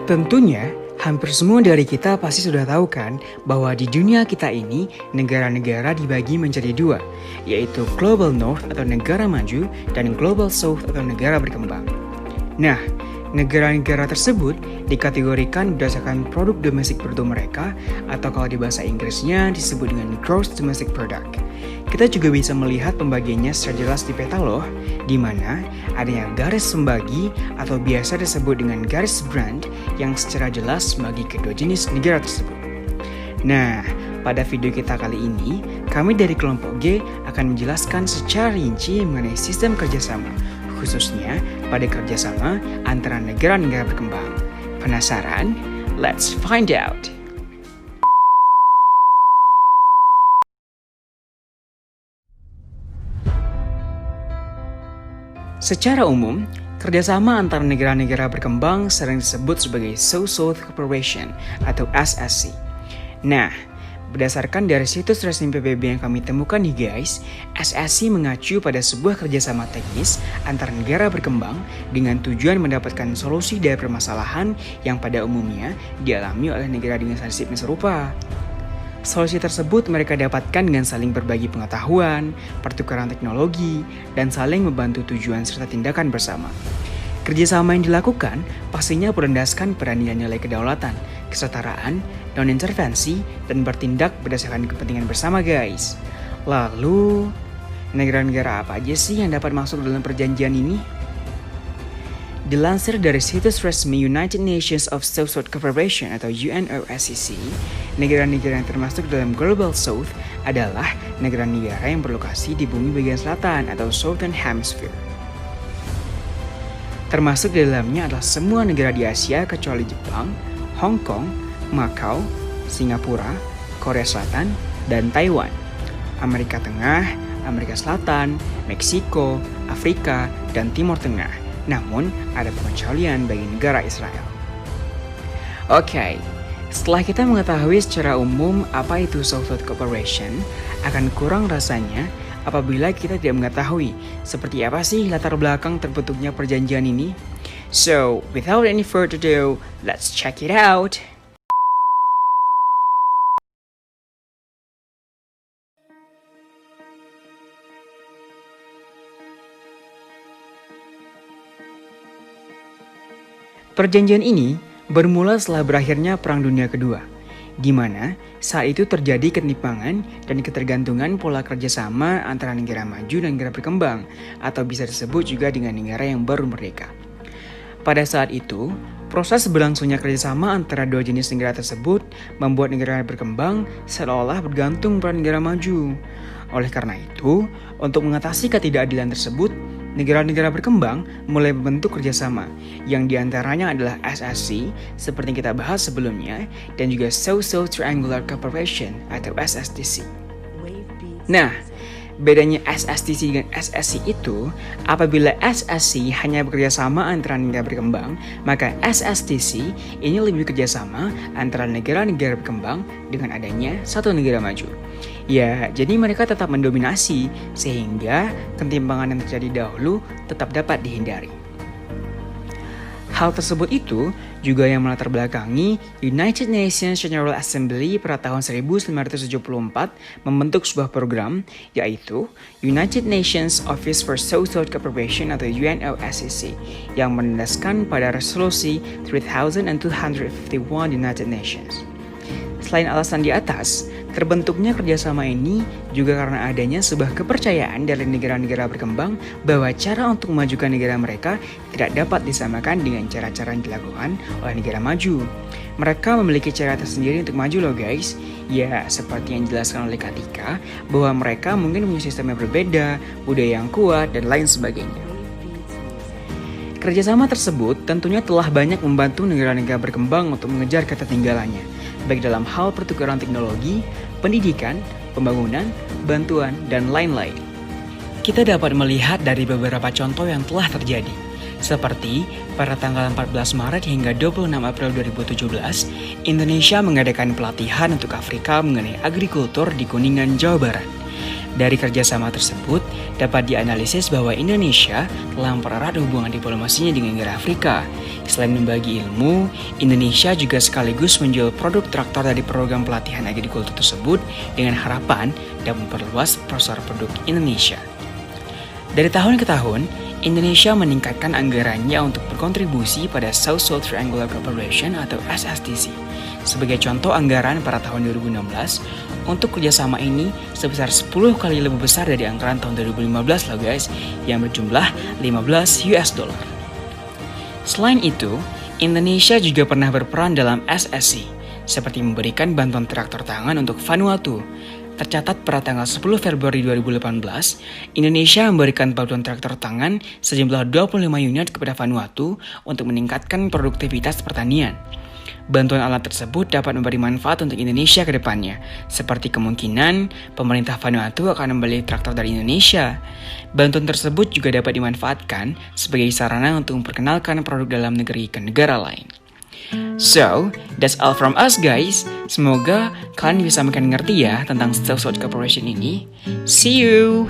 Tentunya, hampir semua dari kita pasti sudah tahu kan bahwa di dunia kita ini negara-negara dibagi menjadi dua, yaitu Global North atau negara maju dan Global South atau negara berkembang. Nah, negara-negara tersebut dikategorikan berdasarkan produk domestik bruto mereka atau kalau di bahasa Inggrisnya disebut dengan Gross Domestic Product. Kita juga bisa melihat pembagiannya secara jelas di peta loh, di mana adanya garis pembagi atau biasa disebut dengan garis brand yang secara jelas membagi kedua jenis negara tersebut. Nah, pada video kita kali ini, kami dari kelompok G akan menjelaskan secara rinci mengenai sistem kerjasama, khususnya pada kerjasama antara negara-negara berkembang. Penasaran? Let's find out! Secara umum, kerjasama antara negara-negara berkembang sering disebut sebagai South-South Cooperation atau SSC. Nah, berdasarkan dari situs resmi PBB yang kami temukan nih guys, SSC mengacu pada sebuah kerjasama teknis antara negara berkembang dengan tujuan mendapatkan solusi dari permasalahan yang pada umumnya dialami oleh negara dengan nasib yang serupa. Solusi tersebut mereka dapatkan dengan saling berbagi pengetahuan, pertukaran teknologi, dan saling membantu tujuan serta tindakan bersama. Kerjasama yang dilakukan pastinya berlandaskan pada nilai-nilai kedaulatan, kesetaraan, non-intervensi, dan bertindak berdasarkan kepentingan bersama guys. Lalu, negara-negara apa aja sih yang dapat masuk dalam perjanjian ini? Dilansir dari situs resmi United Nations of South-South Cooperation atau UNOSCC, negara-negara yang termasuk dalam Global South adalah negara-negara yang berlokasi di bumi bagian selatan atau Southern Hemisphere. Termasuk di dalamnya adalah semua negara di Asia kecuali Jepang, Hong Kong, Macau, Singapura, Korea Selatan, dan Taiwan, Amerika Tengah, Amerika Selatan, Meksiko, Afrika, dan Timur Tengah. Namun, ada pengecualian bagi negara Israel. Oke, setelah kita mengetahui secara umum apa itu South-South Cooperation, akan kurang rasanya apabila kita tidak mengetahui seperti apa sih latar belakang terbentuknya perjanjian ini. So, without any further ado, let's check it out! Perjanjian ini bermula setelah berakhirnya Perang Dunia Kedua, di mana saat itu terjadi ketimpangan dan ketergantungan pola kerjasama antara negara maju dan negara berkembang, atau bisa disebut juga dengan negara yang baru merdeka. Pada saat itu, proses berlangsungnya kerjasama antara dua jenis negara tersebut membuat negara berkembang seolah-olah bergantung pada negara maju. Oleh karena itu, untuk mengatasi ketidakadilan tersebut, negara-negara berkembang mulai membentuk kerjasama, yang diantaranya adalah SSC, seperti yang kita bahas sebelumnya, dan juga South-South Triangular Cooperation atau SSTC. Nah, bedanya SSTC dengan SSC itu, apabila SSC hanya bekerja sama antara negara berkembang, maka SSTC ini lebih bekerja sama antara negara-negara berkembang dengan adanya satu negara maju. Ya, jadi mereka tetap mendominasi sehingga ketimpangan yang terjadi dahulu tetap dapat dihindari. Hal tersebut itu juga yang melatar belakangi United Nations General Assembly pada tahun 1974 membentuk sebuah program, yaitu United Nations Office for South-South Cooperation atau UNOSCC, yang menandaskan pada resolusi 3251 United Nations. Selain alasan di atas, terbentuknya kerjasama ini juga karena adanya sebuah kepercayaan dari negara-negara berkembang bahwa cara untuk memajukan negara mereka tidak dapat disamakan dengan cara-cara yang dilakukan oleh negara maju. Mereka memiliki cara tersendiri untuk maju loh guys. Ya, seperti yang dijelaskan oleh Katika, bahwa mereka mungkin punya sistem yang berbeda, budaya yang kuat, dan lain sebagainya. Kerjasama tersebut tentunya telah banyak membantu negara-negara berkembang untuk mengejar ketertinggalannya, baik dalam hal pertukaran teknologi, pendidikan, pembangunan, bantuan, dan lain-lain. Kita dapat melihat dari beberapa contoh yang telah terjadi, seperti pada tanggal 14 Maret hingga 26 April 2017, Indonesia mengadakan pelatihan untuk Afrika mengenai agrikultur di Kuningan, Jawa Barat. Dari kerjasama tersebut, dapat dianalisis bahwa Indonesia telah mempererat hubungan diplomasinya dengan negara Afrika. Selain membagi ilmu, Indonesia juga sekaligus menjual produk traktor dari program pelatihan agrikultur tersebut dengan harapan dapat memperluas pasar produk Indonesia. Dari tahun ke tahun, Indonesia meningkatkan anggarannya untuk berkontribusi pada South-South Triangular Cooperation atau SSTC. Sebagai contoh anggaran pada tahun 2016, untuk kerjasama ini sebesar 10 kali lebih besar dari anggaran tahun 2015 loh guys, yang berjumlah 15 US dollar. Selain itu, Indonesia juga pernah berperan dalam SSC, seperti memberikan bantuan traktor tangan untuk Vanuatu. Tercatat pada tanggal 10 Februari 2018, Indonesia memberikan bantuan traktor tangan sejumlah 25 unit kepada Vanuatu untuk meningkatkan produktivitas pertanian. Bantuan alat tersebut dapat memberi manfaat untuk Indonesia ke depannya, seperti kemungkinan pemerintah Vanuatu akan membeli traktor dari Indonesia. Bantuan tersebut juga dapat dimanfaatkan sebagai sarana untuk memperkenalkan produk dalam negeri ke negara lain. So, that's all from us guys. Semoga kalian bisa makin ngerti ya tentang South-South Cooperation ini. See you!